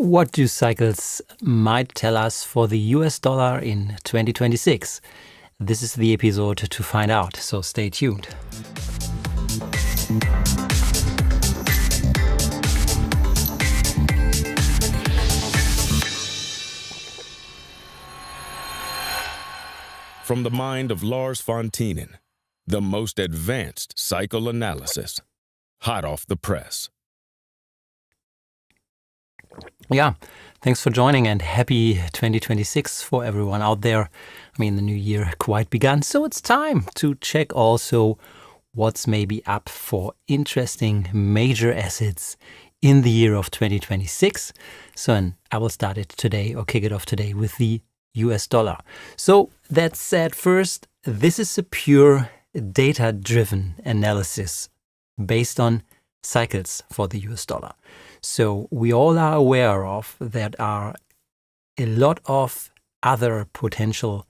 What do cycles might tell us for the US dollar in 2026? This is the episode to find out, so stay tuned. From the mind of Lars von Tienen, the most advanced cycle analysis, hot off the press. Yeah, thanks for joining and happy 2026 for everyone out there. I mean, the new year quite begun, so it's time to check also what's maybe up for interesting major assets in the year of 2026. So, and I will start it today or kick it off today with the US dollar. So that said, first, this is a pure data-driven analysis based on cycles for the US dollar. So we all are aware of that are a lot of other potential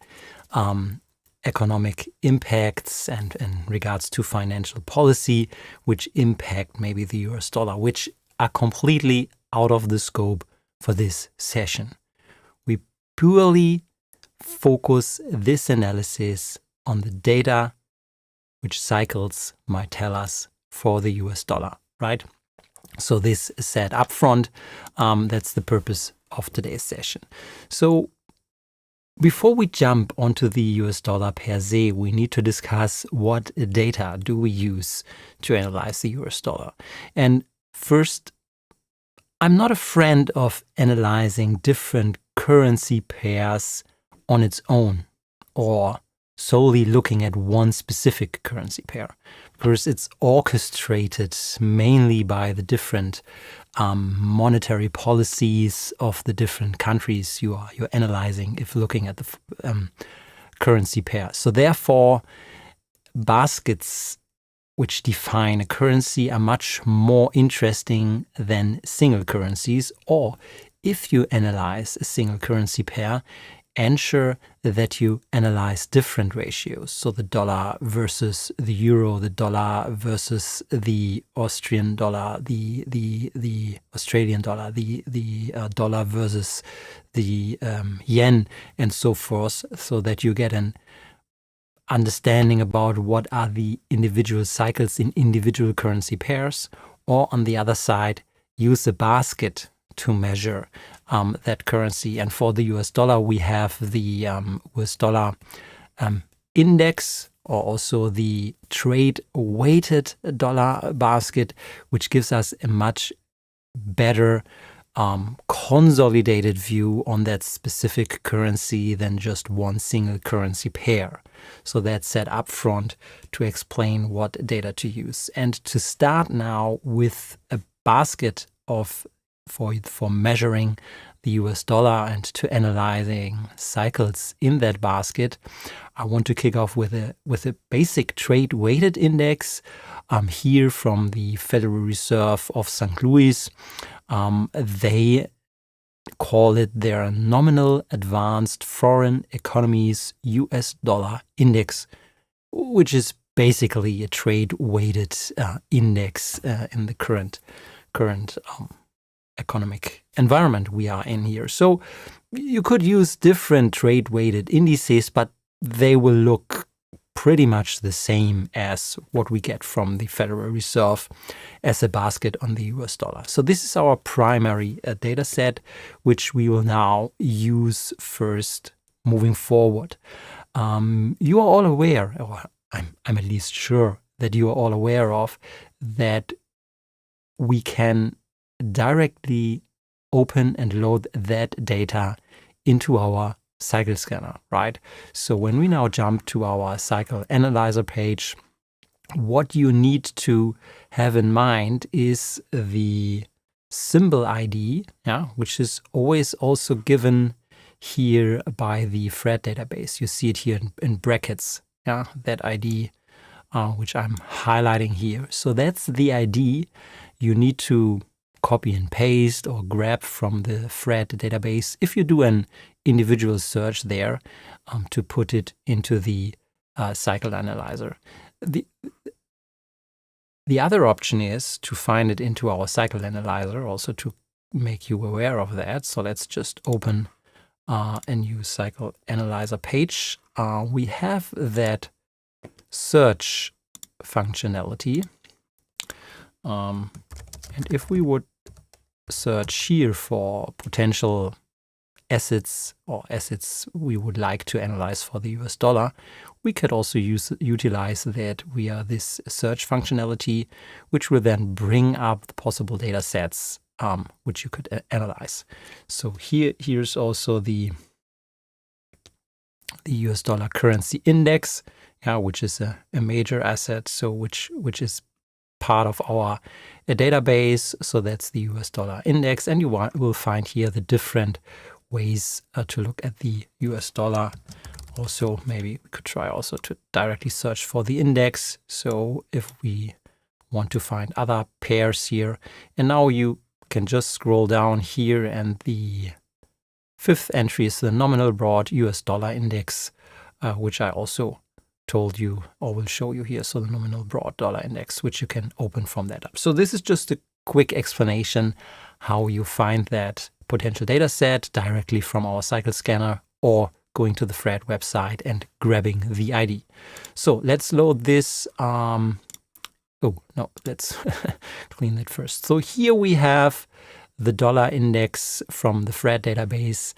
economic impacts and in regards to financial policy, which impact maybe the US dollar, which are completely out of the scope for this session. We purely focus this analysis on the data which cycles might tell us for the US dollar, right? So this is said up front. That's the purpose of today's session. So before we jump onto the US dollar per se, we need to discuss what data do we use to analyze the US dollar. And first, I'm not a friend of analyzing different currency pairs on its own or solely looking at one specific currency pair, because it's orchestrated mainly by the different monetary policies of the different countries you're analyzing if looking at the currency pair. So therefore, baskets which define a currency are much more interesting than single currencies, or if you analyze a single currency pair, ensure that you analyze different ratios. So the dollar versus the euro, the dollar versus the Austrian dollar, the Australian dollar, the dollar versus the yen, and so forth, so that you get an understanding about what are the individual cycles in individual currency pairs, or on the other side, use a basket to measure that currency. And for the US dollar, we have the US dollar index, or also the trade-weighted dollar basket, which gives us a much better consolidated view on that specific currency than just one single currency pair. So that's set up front to explain what data to use. And to start now with a basket of for measuring the US dollar and to analyzing cycles in that basket, I want to kick off with a basic trade weighted index here from the Federal Reserve of St. Louis. They call it their nominal advanced foreign economies US dollar index, which is basically a trade weighted index in the current economic environment we are in here. So you could use different trade-weighted indices, but they will look pretty much the same as what we get from the Federal Reserve as a basket on the US dollar. So this is our primary data set, which we will now use first moving forward. You are all aware, or I'm at least sure that you are all aware of, that we can directly open and load that data into our cycle scanner, right? So when we now jump to our cycle analyzer page, what you need to have in mind is the symbol ID, which is always also given here by the Fred database. You see it here in brackets, that ID, which I'm highlighting here. So that's the ID you need to copy and paste or grab from the Fred database if you do an individual search there to put it into the cycle analyzer. The other option is to find it into our cycle analyzer, also to make you aware of that. So let's just open a new cycle analyzer page. We have that search functionality. And if we would search here for potential assets or assets we would like to analyze for the US dollar, we could also utilize that via this search functionality, which will then bring up the possible data sets which you could analyze. So here's also the US dollar currency index, which is a major asset, so which is part of our database. So that's the US dollar index, and you will find here the different ways to look at the US dollar. Also, maybe we could try also to directly search for the index. So if we want to find other pairs here, and now you can just scroll down here, and the fifth entry is the nominal broad US dollar index, which I also told you or will show you here. So the nominal broad dollar index, which you can open from that up. So this is just a quick explanation how you find that potential data set directly from our cycle scanner, or going to the Fred website and grabbing the ID. So let's load this. Oh, no, let's clean that first. So here we have the dollar index from the Fred database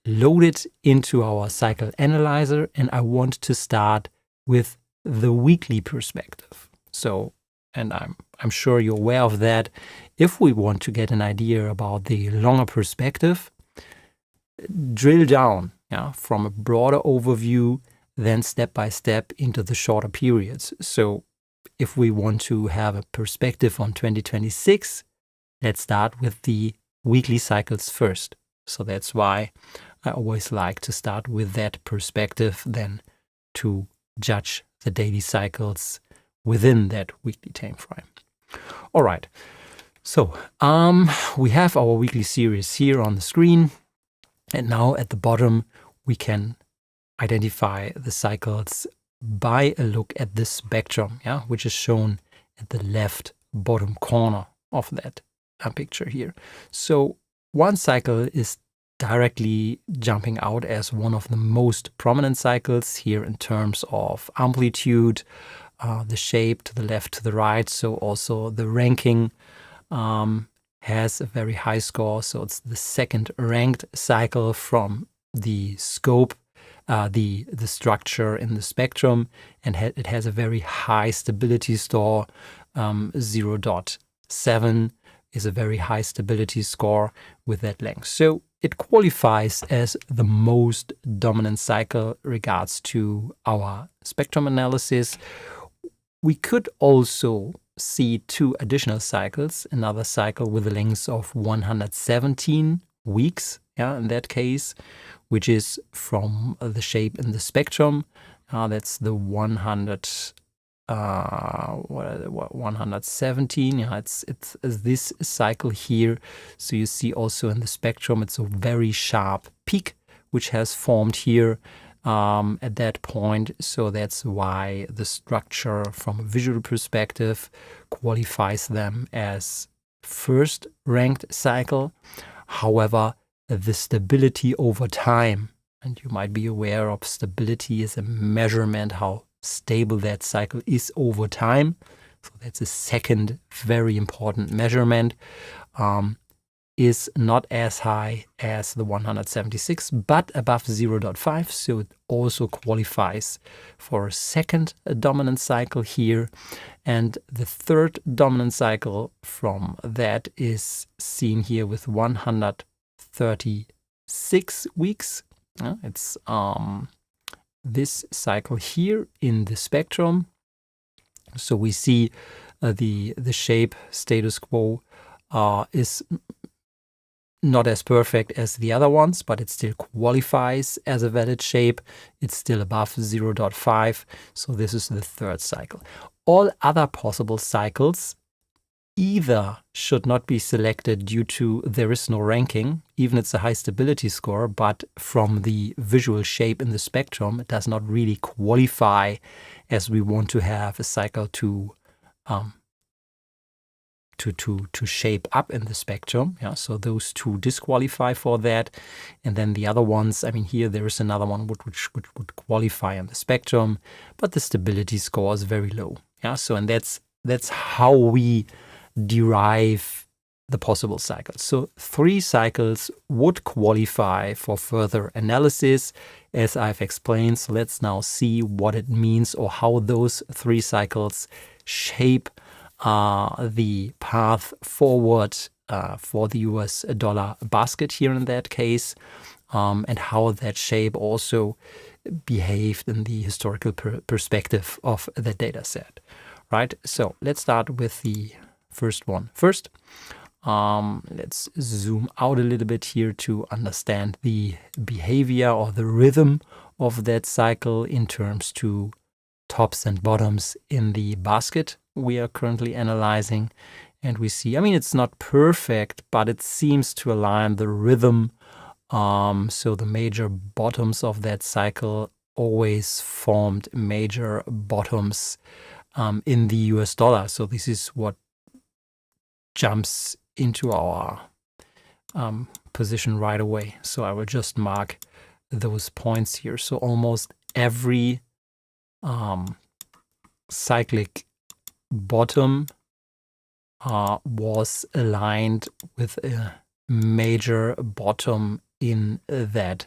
loaded into our cycle analyzer, and I want to start with the weekly perspective. So, and I'm sure you're aware of that. If we want to get an idea about the longer perspective, drill down from a broader overview, then step by step into the shorter periods. So if we want to have a perspective on 2026, let's start with the weekly cycles first. So that's why I always like to start with that perspective, then to judge the daily cycles within that weekly time frame. All right. So we have our weekly series here on the screen. And now at the bottom, we can identify the cycles by a look at this spectrum, which is shown at the left bottom corner of that picture here. So one cycle is directly jumping out as one of the most prominent cycles here in terms of amplitude, the shape to the left, to the right. So also the ranking has a very high score. So it's the second ranked cycle from the scope, the structure in the spectrum, and it has a very high stability score. 0.7 is a very high stability score with that length. So it qualifies as the most dominant cycle regards to our spectrum analysis. We could also see two additional cycles, another cycle with a length of 117 weeks, in that case, which is from the shape in the spectrum. That's the 117. It's this cycle here. So you see also in the spectrum, it's a very sharp peak which has formed here at that point. So that's why the structure from a visual perspective qualifies them as first ranked cycle. However, the stability over time, and you might be aware of stability is a measurement how stable that cycle is over time. So that's a second very important measurement. Is not as high as the 176, but above 0.5. So it also qualifies for a second dominant cycle here. And the third dominant cycle from that is seen here with 136 weeks. It's this cycle here in the spectrum. So we see the shape status quo is not as perfect as the other ones, but it still qualifies as a valid shape. It's still above 0.5. So this is the third cycle. All other possible cycles either should not be selected due to there is no ranking, even it's a high stability score, but from the visual shape in the spectrum, it does not really qualify as we want to have a cycle to to shape up in the spectrum. Yeah, so those two disqualify for that, and then the other ones. I mean, here there is another one which would qualify in the spectrum, but the stability score is very low. Yeah, so and that's how we derive the possible cycles. So 3 cycles would qualify for further analysis, as I've explained. So let's now see what it means, or how those 3 cycles shape the path forward for the US dollar basket here in that case, and how that shape also behaved in the historical perspective of the data set. Right, so let's start with the first one first. Let's zoom out a little bit here to understand the behavior or the rhythm of that cycle in terms to tops and bottoms in the basket we are currently analyzing. And we see, I mean, it's not perfect, but it seems to align the rhythm. So the major bottoms of that cycle always formed major bottoms in the US dollar. So this is what jumps into our position right away. So I will just mark those points here. So almost every cyclic bottom was aligned with a major bottom in that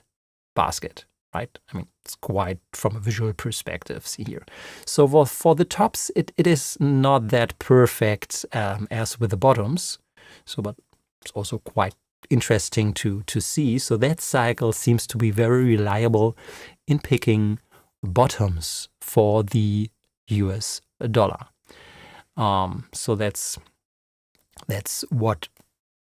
basket, right? I mean, it's quite from a visual perspective, see here. So for the tops, it is not that perfect as with the bottoms. So, but it's also quite interesting to see. So that cycle seems to be very reliable in picking bottoms for the US dollar. So that's what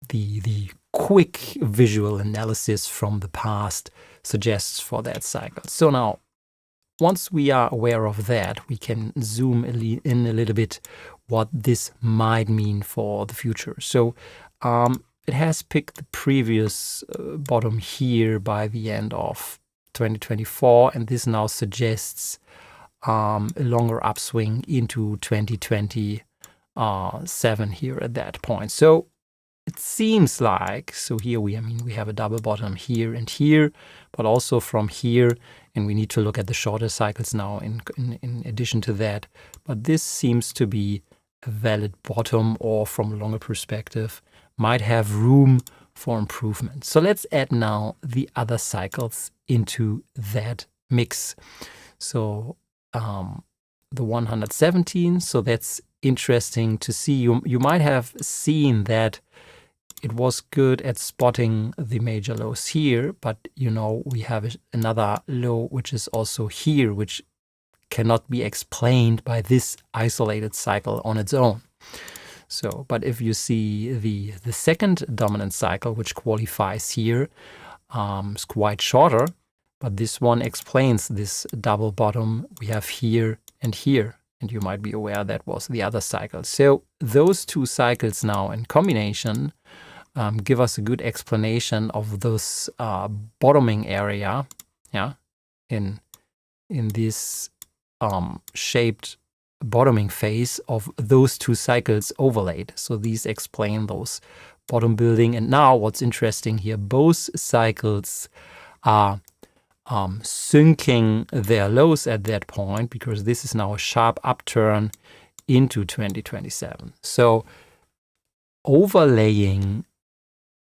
the quick visual analysis from the past suggests for that cycle. So now, once we are aware of that, we can zoom in a little bit what this might mean for the future. So it has picked the previous bottom here by the end of 2024, and this now suggests a longer upswing into 2027 here at that point. So it seems like, so here we have a double bottom here and here, but also from here, and we need to look at the shorter cycles now in addition to that. But this seems to be a valid bottom, or from a longer perspective, might have room for improvement. So let's add now the other cycles into that mix. So the 117, so that's interesting to see. You might have seen that it was good at spotting the major lows here, but we have another low which is also here, which cannot be explained by this isolated cycle on its own. So, but if you see the second dominant cycle, which qualifies here, is quite shorter, but this one explains this double bottom we have here and here. And you might be aware that was the other cycle. So those two cycles now in combination give us a good explanation of this bottoming area, yeah, in this shaped bottoming phase of those two cycles overlaid. So these explain those bottom building. And now what's interesting here, both cycles are syncing their lows at that point, because this is now a sharp upturn into 2027. So overlaying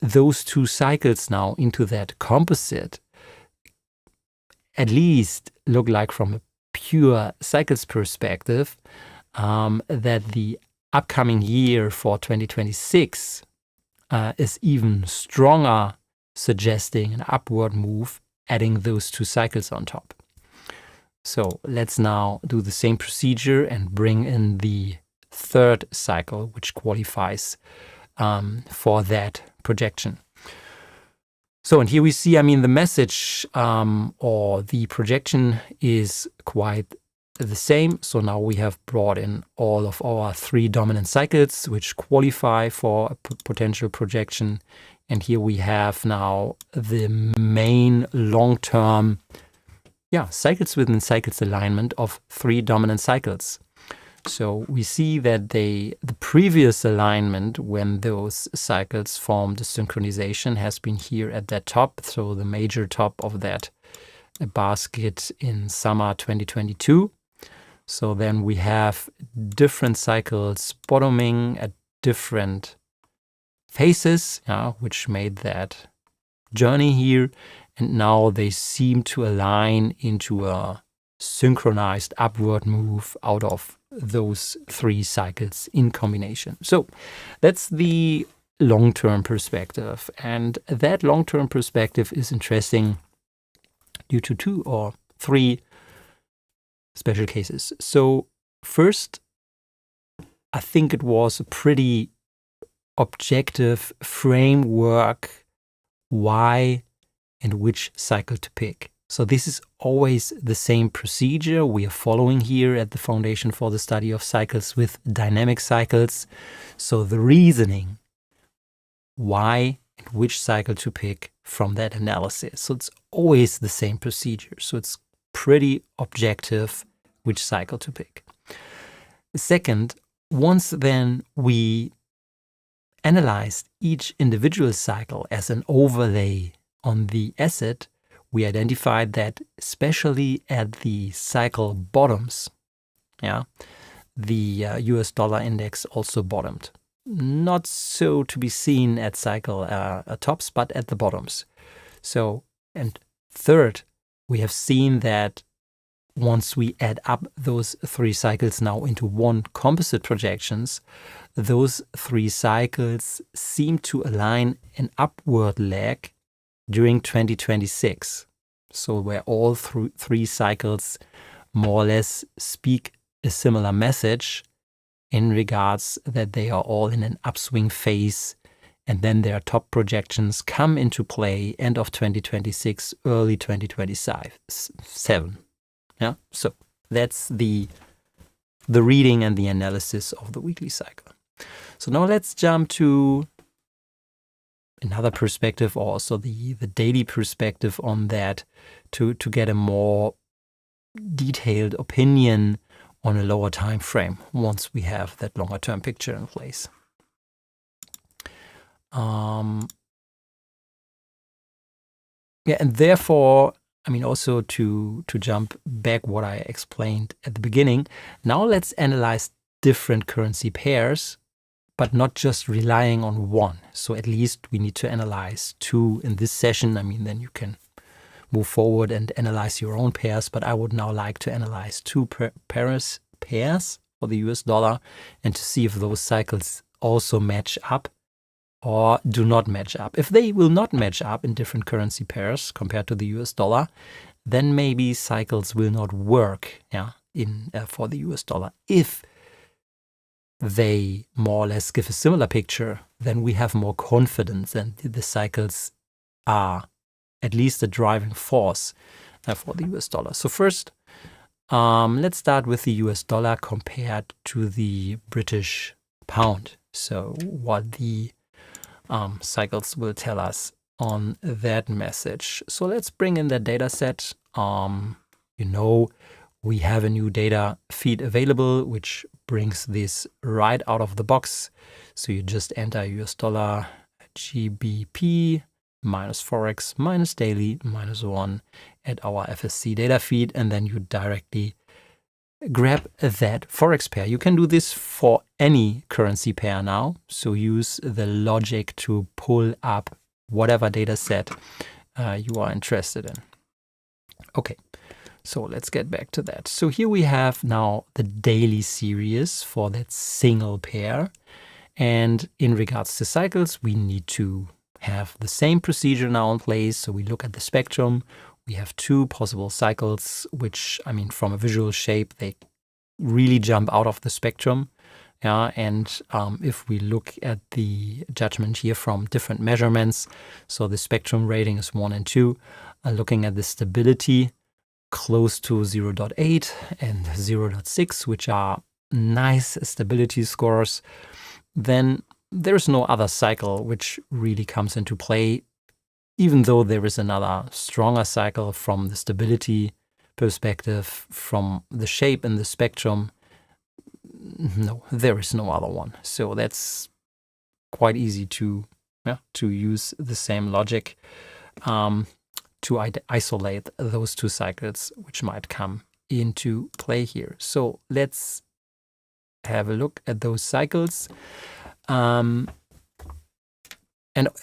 those two cycles now into that composite at least look like, from a pure cycles perspective, that the upcoming year for 2026 is even stronger, suggesting an upward move, adding those two cycles on top. So let's now do the same procedure and bring in the third cycle, which qualifies for that projection. So, and here we see, the message or the projection is quite the same. So now we have brought in all of our 3 dominant cycles, which qualify for a potential projection. And here we have now the main long-term cycles within cycles alignment of 3 dominant cycles. So we see that the previous alignment when those cycles formed a synchronization has been here at that top, so the major top of that basket in summer 2022. So then we have different cycles bottoming at different phases, which made that journey here. And now they seem to align into a synchronized upward move out of those three cycles in combination. So that's the long-term perspective. And that long-term perspective is interesting due to 2 or 3 special cases. So first, I think it was a pretty objective framework why and which cycle to pick. So this is always the same procedure we are following here at the Foundation for the Study of Cycles with dynamic cycles. So the reasoning why and which cycle to pick from that analysis. So it's always the same procedure. So it's pretty objective which cycle to pick. Second, once then we analyzed each individual cycle as an overlay on the asset, we identified that especially at the cycle bottoms, the US dollar index also bottomed. Not so to be seen at cycle tops, but at the bottoms. So, and third, we have seen that once we add up those 3 cycles now into one composite projections, those 3 cycles seem to align an upward leg during 2026. So where all 3 cycles more or less speak a similar message in regards that they are all in an upswing phase, and then their top projections come into play end of 2026, early 2027. So that's the reading and the analysis of the weekly cycle. So now let's jump to another perspective, also the daily perspective on that, to get a more detailed opinion on a lower time frame once we have that longer term picture in place. And therefore, also to jump back what I explained at the beginning, now let's analyze different currency pairs, but not just relying on one. So at least we need to analyze 2 in this session. Then you can move forward and analyze your own pairs, but I would now like to analyze 2 pairs for the US dollar and to see if those cycles also match up or do not match up. If they will not match up in different currency pairs compared to the US dollar, then maybe cycles will not work for the US dollar. If they more or less give a similar picture, then we have more confidence and the cycles are at least a driving force for the US dollar. So first, let's start with the US dollar compared to the British pound. So what the cycles will tell us on that message. So let's bring in that data set. We have a new data feed available, which brings this right out of the box. So you just enter US dollar GBP minus Forex minus daily minus 1 at our FSC data feed, and then you directly grab that Forex pair. You can do this for any currency pair now. So use the logic to pull up whatever data set you are interested in. Okay, so let's get back to that. So here we have now the daily series for that single pair. And in regards to cycles, we need to have the same procedure now in place. So we look at the spectrum. We have 2 possible cycles, which, from a visual shape, they really jump out of the spectrum. And if we look at the judgment here from different measurements, so the spectrum rating is 1 and 2, looking at the stability close to 0.8 and 0.6, which are nice stability scores, then there's no other cycle which really comes into play, even though there is another stronger cycle from the stability perspective, from the shape in the spectrum. no, there is no other one. So that's quite easy to use the same logic to isolate those two cycles which might come into play here. So let's have a look at those cycles. And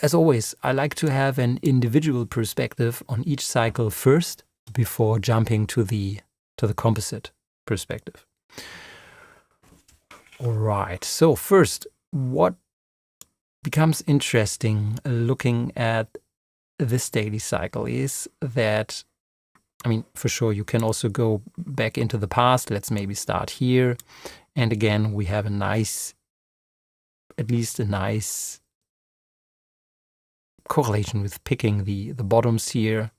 as always, I like to have an individual perspective on each cycle first before jumping to the composite perspective. All right. So first, what becomes interesting looking at this daily cycle is that, I mean, for sure, you can also go back into the past. Let's maybe start here. And again, we have at least a nice correlation with picking the bottoms here,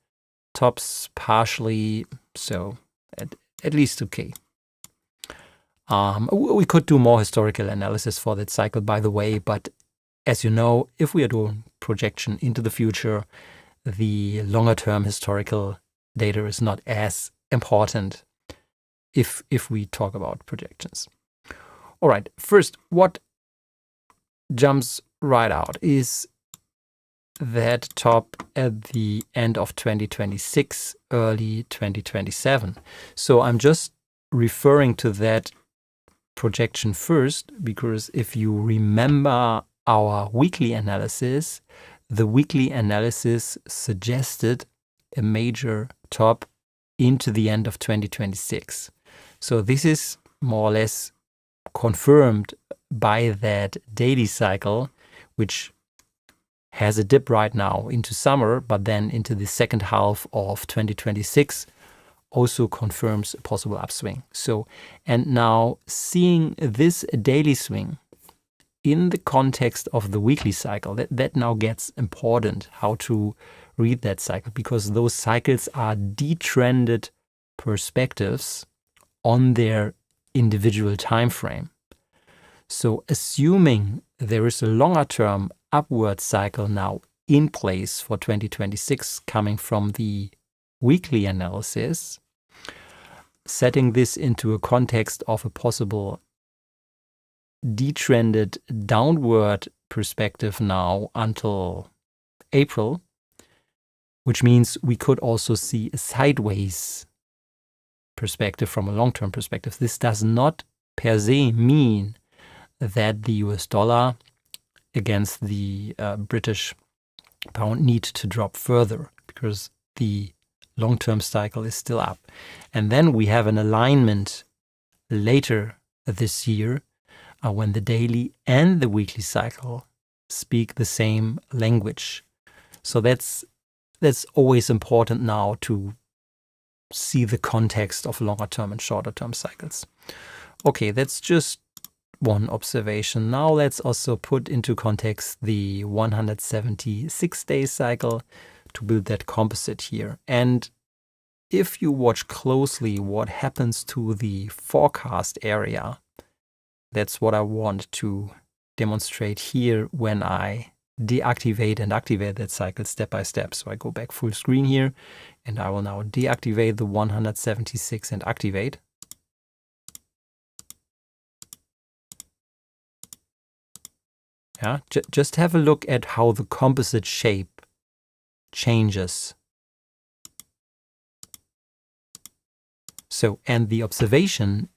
tops partially, so at least okay. We could do more historical analysis for that cycle, by the way, but as you know, if we are doing projection into the future, the longer-term historical data is not as important if we talk about projections. All right, first, what jumps right out is that top at the end of 2026, early 2027. So I'm just referring to that projection first, because if you remember our weekly analysis, the weekly analysis suggested a major top into the end of 2026. So this is more or less confirmed by that daily cycle, which has a dip right now into summer, but then into the second half of 2026 also confirms a possible upswing. So, and now seeing this daily swing in the context of the weekly cycle, that now gets important, how to read that cycle, because those cycles are detrended perspectives on their individual time frame. So assuming there is a longer term upward cycle now in place for 2026 coming from the weekly analysis, setting this into a context of a possible detrended downward perspective now until April, which means we could also see a sideways perspective from a long-term perspective. This does not per se mean that the US dollar against the British pound need to drop further, because the long-term cycle is still up. And then we have an alignment later this year when the daily and the weekly cycle speak the same language. So that's always important now to see the context of longer term and shorter term cycles. Okay, that's just one observation. Now let's also put into context the 176-day cycle to build that composite here. And if you watch closely what happens to the forecast area, that's what I want to demonstrate here when I deactivate and activate that cycle step by step. So I go back full screen here, and I will now deactivate the 176 and activate. Yeah, just have a look at how the composite shape changes. So, and the observation,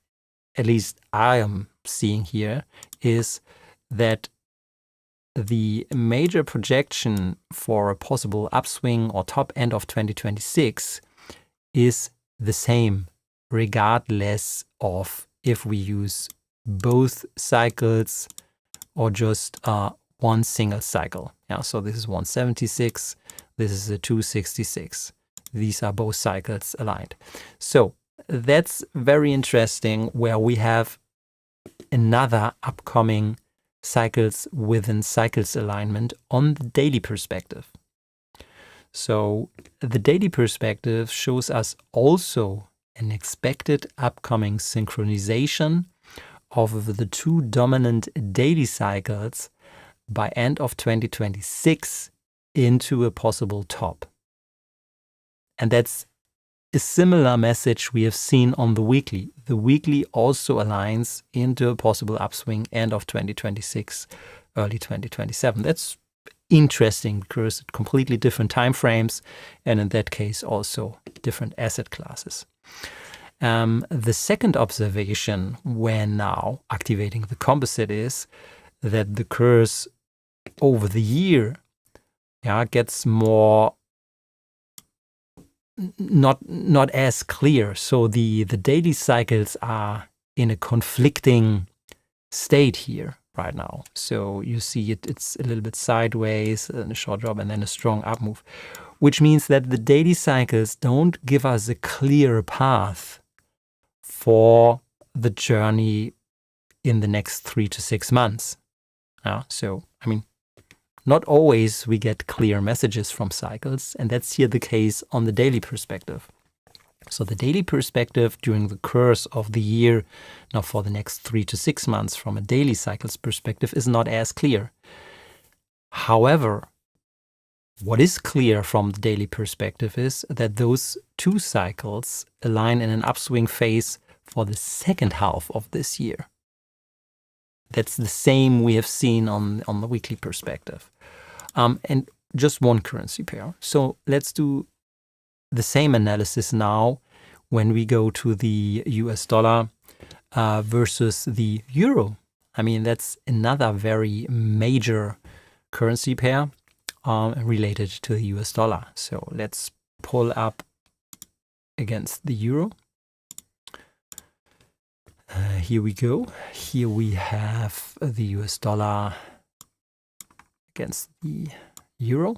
at least I am seeing here, is that the major projection for a possible upswing or top end of 2026 is the same, regardless of if we use both cycles or just one single cycle. Yeah, so this is 176, this is a 266. These are both cycles aligned. So that's very interesting, where we have another upcoming cycles within cycles alignment on the daily perspective. So the daily perspective shows us also an expected upcoming synchronization of the two dominant daily cycles by end of 2026 into a possible top. And that's a similar message we have seen on the weekly. The weekly also aligns into a possible upswing end of 2026, early 2027. That's interesting because it's completely different time frames, and in that case also different asset classes. The second observation when now activating the composite is that the curves over the year gets more not as clear. So the daily cycles are in a conflicting state here right now. So you see it's a little bit sideways and a short drop and then a strong up move, which means that the daily cycles don't give us a clear path for the journey in the next 3 to 6 months. So, I mean, not always we get clear messages from cycles, and that's here the case on the daily perspective. So the daily perspective during the course of the year, now for the next 3 to 6 months from a daily cycles perspective, is not as clear. However, what is clear from the daily perspective is that those two cycles align in an upswing phase for the second half of this year. That's the same we have seen on the weekly perspective. And just one currency pair. So let's do the same analysis now when we go to the US dollar versus the euro. I mean, that's another very major currency pair related to the US dollar. So let's pull up against the euro. Here we go. Here we have the US dollar against the euro.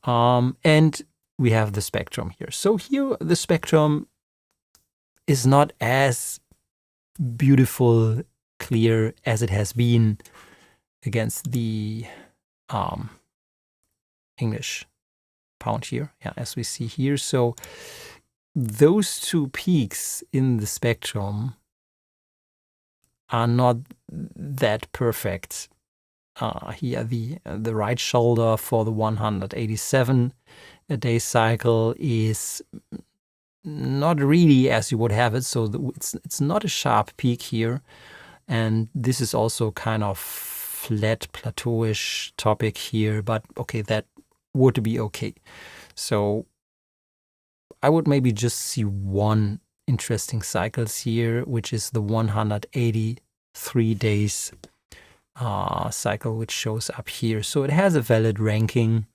And we have the spectrum here. So here the spectrum is not as beautiful, clear as it has been against the English pound here, as we see here. So those two peaks in the spectrum are not that perfect. Here the right shoulder for the 187-day cycle is not really as you would have it. So it's not a sharp peak here. And this is also kind of flat plateauish topic here, but okay, that would be okay. So I would maybe just see one interesting cycles here, which is the 183 days cycle, which shows up here. So it has a valid ranking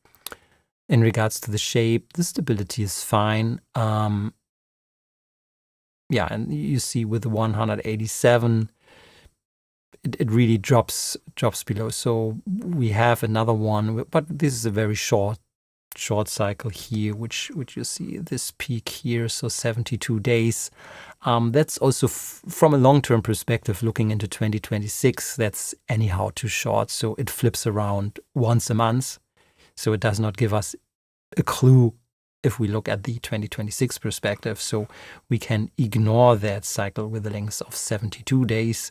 in regards to the shape. The stability is fine. And you see with the 187, it really drops below. So we have another one, but this is a very short cycle here, which you see this peak here, so 72 days. That's also from a long-term perspective, looking into 2026, that's anyhow too short. So it flips around once a month. So it does not give us a clue if we look at the 2026 perspective. So we can ignore that cycle with a length of 72 days.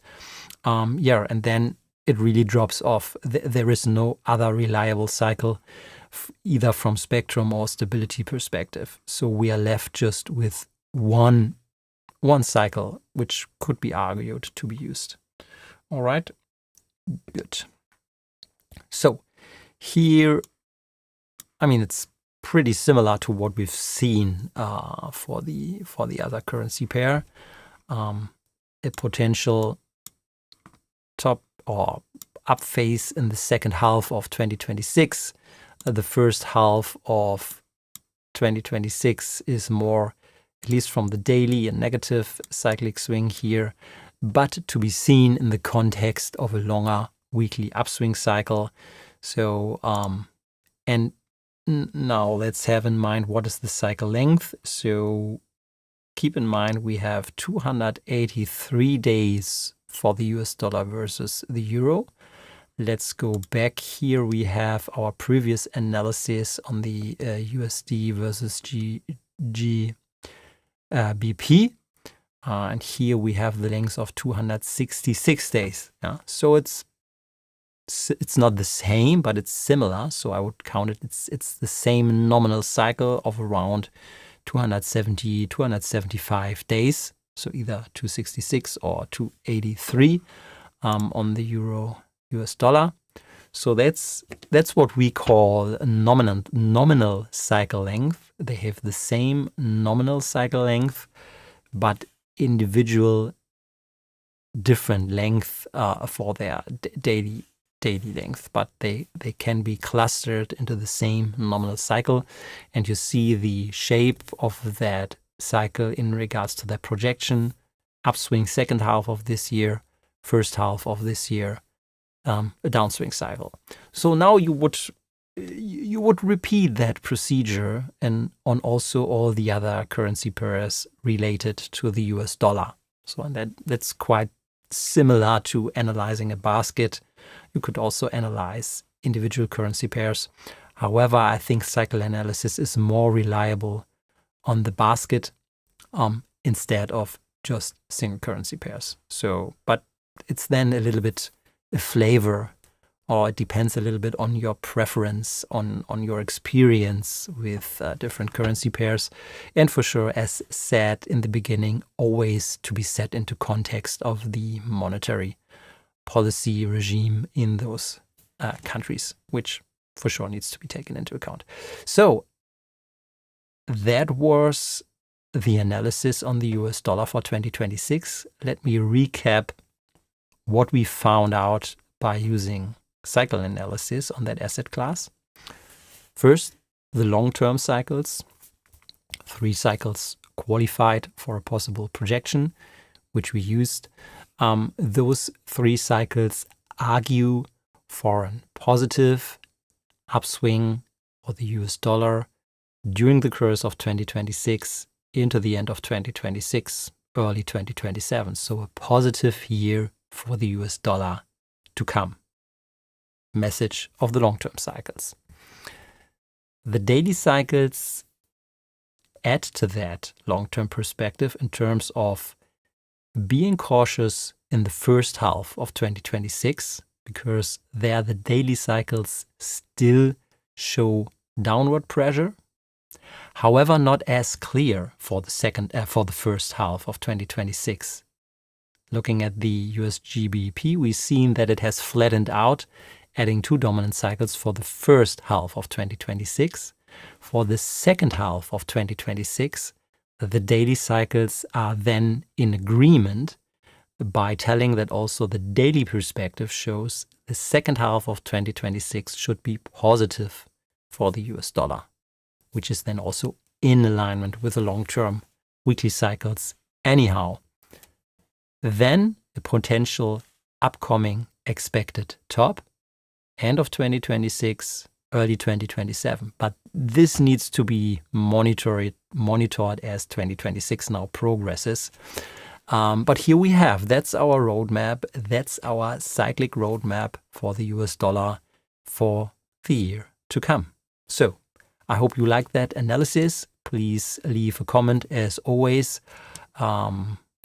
And then it really drops off. There is no other reliable cycle, either from spectrum or stability perspective. So we are left just with one cycle, which could be argued to be used. All right, good. So here, I mean, it's pretty similar to what we've seen for the other currency pair. A potential top or up phase in the second half of 2026. The first half of 2026 is more, at least from the daily, a negative cyclic swing here, but to be seen in the context of a longer weekly upswing cycle. So, and now let's have in mind what is the cycle length. So keep in mind we have 283 days for the US dollar versus the euro. Let's go back here. We have our previous analysis on the USD versus GBP. And here we have the length of 266 days. So it's not the same, but it's similar. So I would count it. It's the same nominal cycle of around 270, 275 days. So either 266 or 283 on the euro US dollar. So that's what we call a nominal cycle length. They have the same nominal cycle length, but individual different length for their daily length, but they can be clustered into the same nominal cycle, and you see the shape of that cycle in regards to their projection: upswing second half of this year, first half of this year, a downswing cycle. So now you would repeat that procedure and on also all the other currency pairs related to the US dollar. So and that's quite similar to analyzing a basket. You could also analyze individual currency pairs. However, I think cycle analysis is more reliable on the basket instead of just single currency pairs. So, but it's then a little bit a flavor, or it depends a little bit on your preference, on your experience with different currency pairs. And for sure, as said in the beginning, always to be set into context of the monetary policy regime in those countries, which for sure needs to be taken into account. So that was the analysis on the US dollar for 2026. Let me recap what we found out by using cycle analysis on that asset class. First, the long-term cycles. 3 cycles qualified for a possible projection, which we used. Those 3 cycles argue for a positive upswing for the US dollar during the course of 2026 into the end of 2026, early 2027. So a positive year for the US dollar to come. Message of the long-term cycles. The daily cycles add to that long-term perspective in terms of being cautious in the first half of 2026, because there the daily cycles still show downward pressure. However, not as clear for the first half of 2026. Looking at the US GBP, we've seen that it has flattened out, adding 2 dominant cycles for the first half of 2026. For the second half of 2026, the daily cycles are then in agreement by telling that also the daily perspective shows the second half of 2026 should be positive for the US dollar, which is then also in alignment with the long-term weekly cycles anyhow. Then a potential upcoming expected top, end of 2026, early 2027. But this needs to be monitored as 2026 now progresses. But here we have, that's our roadmap. That's our cyclic roadmap for the US dollar for the year to come. So I hope you like that analysis. Please leave a comment as always.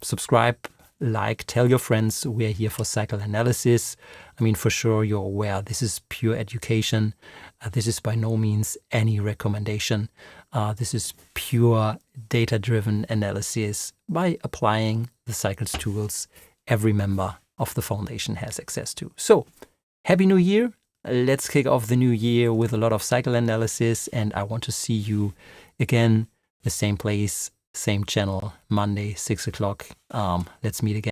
Subscribe, like, tell your friends we are here for cycle analysis. I mean, for sure, you're aware this is pure education. This is by no means any recommendation. This is pure data-driven analysis by applying the cycles tools every member of the foundation has access to. So, Happy New Year. Let's kick off the new year with a lot of cycle analysis, and I want to see you again, the same place, same channel, Monday, 6 o'clock. Let's meet again.